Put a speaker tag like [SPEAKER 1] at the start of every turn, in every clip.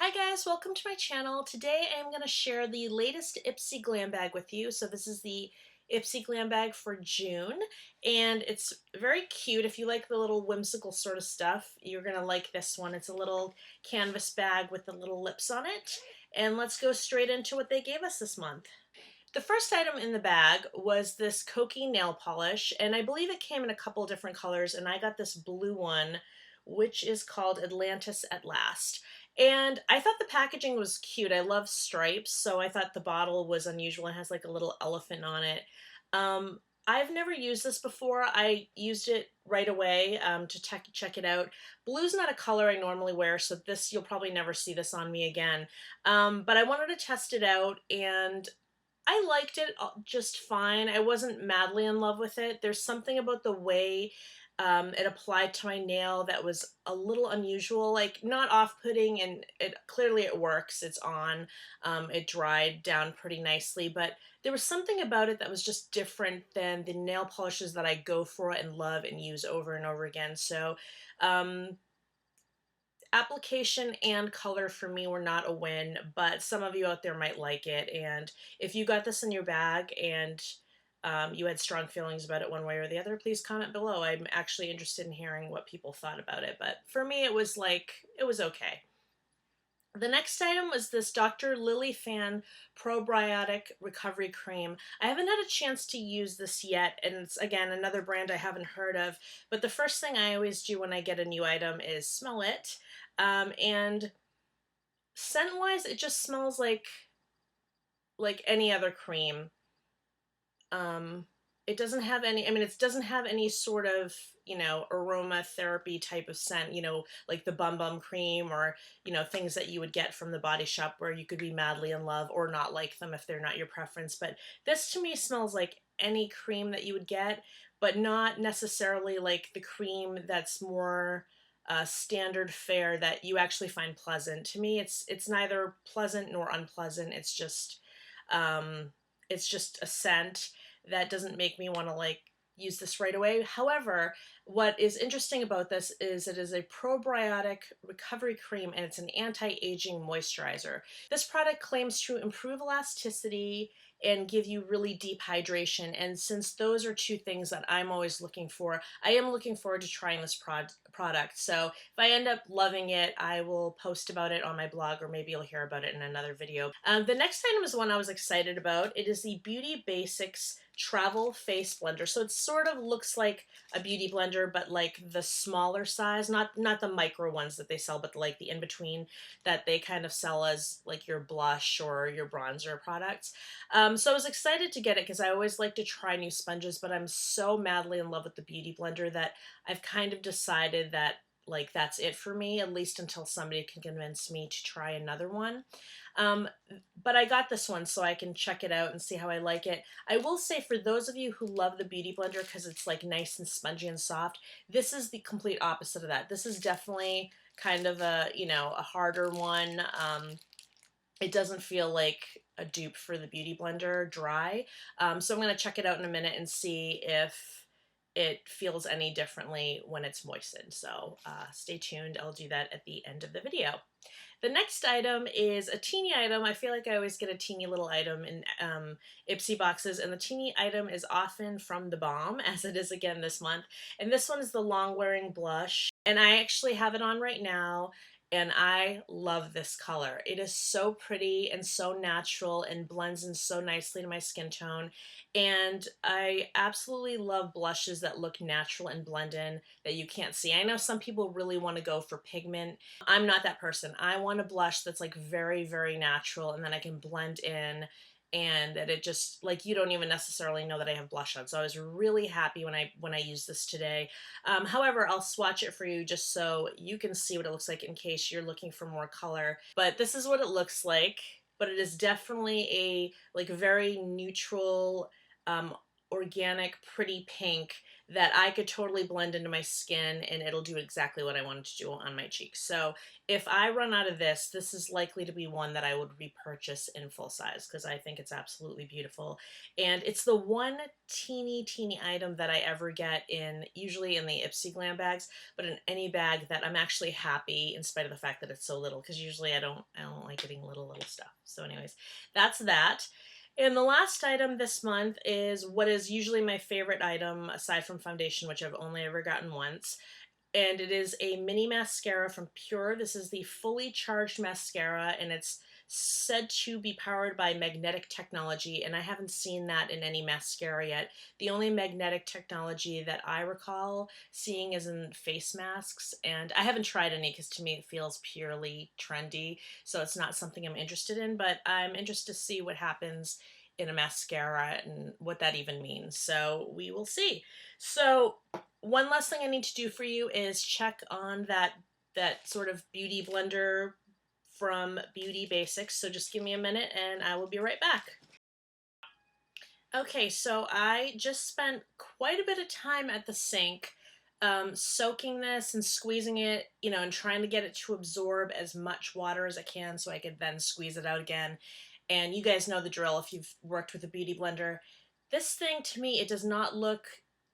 [SPEAKER 1] Hi guys, welcome to my channel. Today I'm going to share the latest Ipsy Glambag with you. So this is the Ipsy Glambag for June, and it's very cute. If you like the little whimsical sort of stuff, you're going to like this one. It's a little canvas bag with the little lips on it. And let's go straight into what they gave us this month. The first item in the bag was this Kokie nail polish, and I believe it came in a couple different colors, and I got this blue one, which is called Atlantis at Last. And I thought the packaging was cute. I love stripes, so I thought the bottle was unusual. It has like a little elephant on it. I've never used this before. I used it right away to check it out. Blue's not a color I normally wear, so this you'll probably never see this on me again. But I wanted to test it out, and I liked it just fine. I wasn't madly in love with it. There's something about the way it applied to my nail that was a little unusual, like not off-putting, and clearly it works. It's on. It dried down pretty nicely, but there was something about it that was just different than the nail polishes that I go for and love and use over and over again. So application and color for me were not a win, but some of you out there might like it. And if you got this in your bag and you had strong feelings about it one way or the other, please comment below. I'm actually interested in hearing what people thought about it, but for me it was okay. The next item was this Dr. Lilli Fan Probiotic Recovery Cream. I haven't had a chance to use this yet, and it's, again, another brand I haven't heard of, but the first thing I always do when I get a new item is smell it. And scent-wise, it just smells like any other cream. It doesn't have any, it doesn't have any sort of, aromatherapy type of scent, like the Bum Bum cream or, things that you would get from the Body Shop where you could be madly in love or not like them if they're not your preference. But this to me smells like any cream that you would get, but not necessarily like the cream that's more standard fare that you actually find pleasant. To me, it's neither pleasant nor unpleasant. It's just a scent that doesn't make me want to use this right away. However, what is interesting about this is it is a probiotic recovery cream and it's an anti-aging moisturizer. This product claims to improve elasticity and give you really deep hydration, and since those are two things that I'm always looking for, I am looking forward to trying this product. So if I end up loving it, I will post about it on my blog, or maybe you'll hear about it in another video. The next item is one I was excited about. It is the Beauty Basics Travel Face Blender. So it sort of looks like a beauty blender, but like the smaller size, not the micro ones that they sell, but like the in-between that they kind of sell as like your blush or your bronzer products. So I was excited to get it because I always like to try new sponges, but I'm so madly in love with the beauty blender that I've kind of decided that that's it for me, at least until somebody can convince me to try another one. But I got this one so I can check it out and see how I like it. I will say, for those of you who love the Beauty Blender because it's like nice and spongy and soft, this is the complete opposite of that. This is definitely kind of a harder one. It doesn't feel like a dupe for the Beauty Blender dry. So I'm going to check it out in a minute and see if it feels any differently when it's moistened. So stay tuned. I'll do that at the end of the video. The next item is a teeny item. I feel like I always get a teeny little item in Ipsy boxes, and the teeny item is often from the Balm, as it is again this month. And this one is the Long Wearing Blush, and I actually have it on right now, and I love this color. It is so pretty and so natural and blends in so nicely to my skin tone. And I absolutely love blushes that look natural and blend in, that you can't see. I know some people really want to go for pigment. I'm not that person. I want a blush that's like very, very natural, and then I can blend in, and that it just, like, you don't even necessarily know that I have blush on. So I was really happy when I used this today. However, I'll swatch it for you just so you can see what it looks like in case you're looking for more color. But this is what it looks like. But it is definitely a very neutral, organic, pretty pink that I could totally blend into my skin and it'll do exactly what I wanted to do on my cheeks. So if I run out of this, this is likely to be one that I would repurchase in full size because I think it's absolutely beautiful. And it's the one teeny item that I ever get in, usually in the Ipsy Glam bags, but in any bag that I'm actually happy in spite of the fact that it's so little, because usually I don't like getting little stuff. So anyways, that's that. And the last item this month is what is usually my favorite item aside from foundation, which I've only ever gotten once. And it is a mini mascara from Pure. This is the fully charged mascara, and it's said to be powered by magnetic technology, and I haven't seen that in any mascara yet. The only magnetic technology that I recall seeing is in face masks, and I haven't tried any because to me it feels purely trendy, so it's not something I'm interested in, but I'm interested to see what happens in a mascara and what that even means. So we will see. So one last thing I need to do for you is check on that sort of beauty blender from Beauty Basics. So just give me a minute and I will be right back. Okay, so I just spent quite a bit of time at the sink soaking this and squeezing it, and trying to get it to absorb as much water as I can so I could then squeeze it out again. And you guys know the drill if you've worked with a beauty blender. This thing, to me, it does not look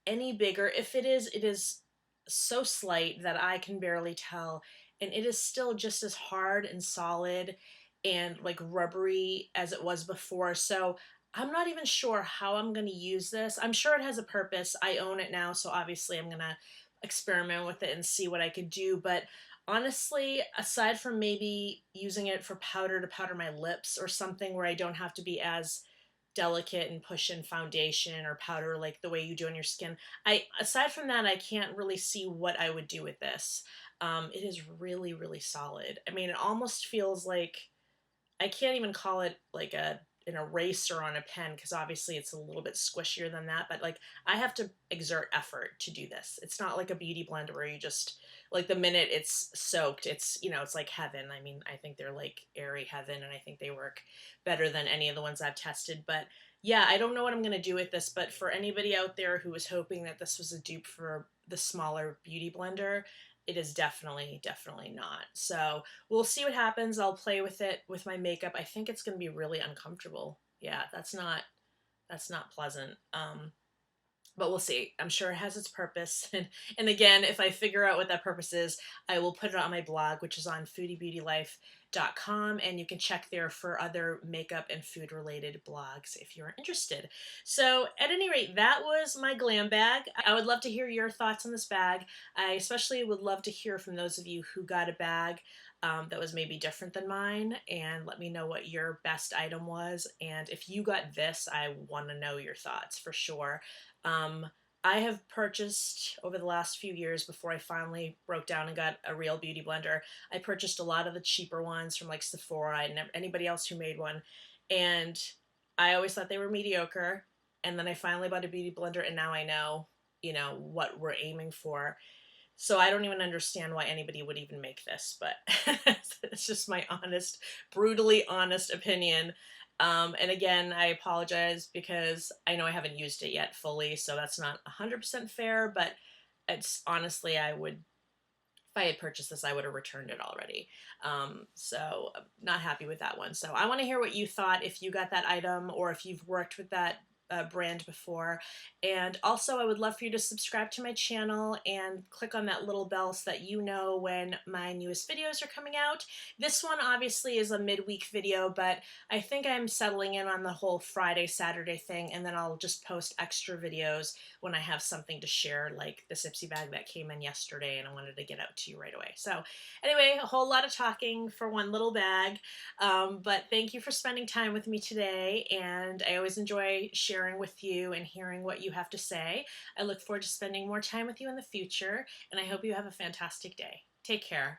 [SPEAKER 1] any bigger. If it is so slight that I can barely tell. And it is still just as hard and solid and like rubbery as it was before. So I'm not even sure how I'm going to use this. I'm sure it has a purpose. I own it now, so obviously I'm going to experiment with it and see what I could do. But honestly, aside from maybe using it for powder to powder my lips or something where I don't have to be as delicate and push in foundation or powder like the way you do on your skin, aside from that, I can't really see what I would do with this. It is really solid. I mean, it almost feels like, I can't even call it like an eraser on a pen because obviously it's a little bit squishier than that, but like I have to exert effort to do this. It's not like a beauty blender where you just, like, the minute it's soaked, it's like heaven. I mean, I think they're like airy heaven, and I think they work better than any of the ones I've tested. But yeah, I don't know what I'm going to do with this, but for anybody out there who was hoping that this was a dupe for the smaller beauty blender, it is definitely not. So we'll see what happens. I'll play with it with my makeup. I think it's going to be really uncomfortable. Yeah, that's not pleasant. But we'll see. I'm sure it has its purpose. And again, if I figure out what that purpose is, I will put it on my blog, which is on foodiebeautylife.com, and you can check there for other makeup and food related blogs if you're interested. So at any rate, that was my glam bag. I would love to hear your thoughts on this bag. I especially would love to hear from those of you who got a bag that was maybe different than mine, and let me know what your best item was. And if you got this, I want to know your thoughts for sure. I have purchased over the last few years, before I finally broke down and got a real beauty blender, I purchased a lot of the cheaper ones from like Sephora and anybody else who made one. And I always thought they were mediocre. And then I finally bought a beauty blender, and now I know, what we're aiming for. So I don't even understand why anybody would even make this, but it's just my honest, brutally honest opinion. And again, I apologize because I know I haven't used it yet fully, so that's not 100% fair, but it's honestly, if I had purchased this, I would have returned it already. So I'm not happy with that one. So I want to hear what you thought if you got that item or if you've worked with that brand before. And also, I would love for you to subscribe to my channel and click on that little bell so that you know when my newest videos are coming out. This one obviously is a midweek video, but I think I'm settling in on the whole Friday, Saturday thing, and then I'll just post extra videos when I have something to share, like this Ipsy bag that came in yesterday and I wanted to get out to you right away. So anyway, a whole lot of talking for one little bag, but thank you for spending time with me today, and I always enjoy sharing with you and hearing what you have to say. I look forward to spending more time with you in the future, and I hope you have a fantastic day. Take care.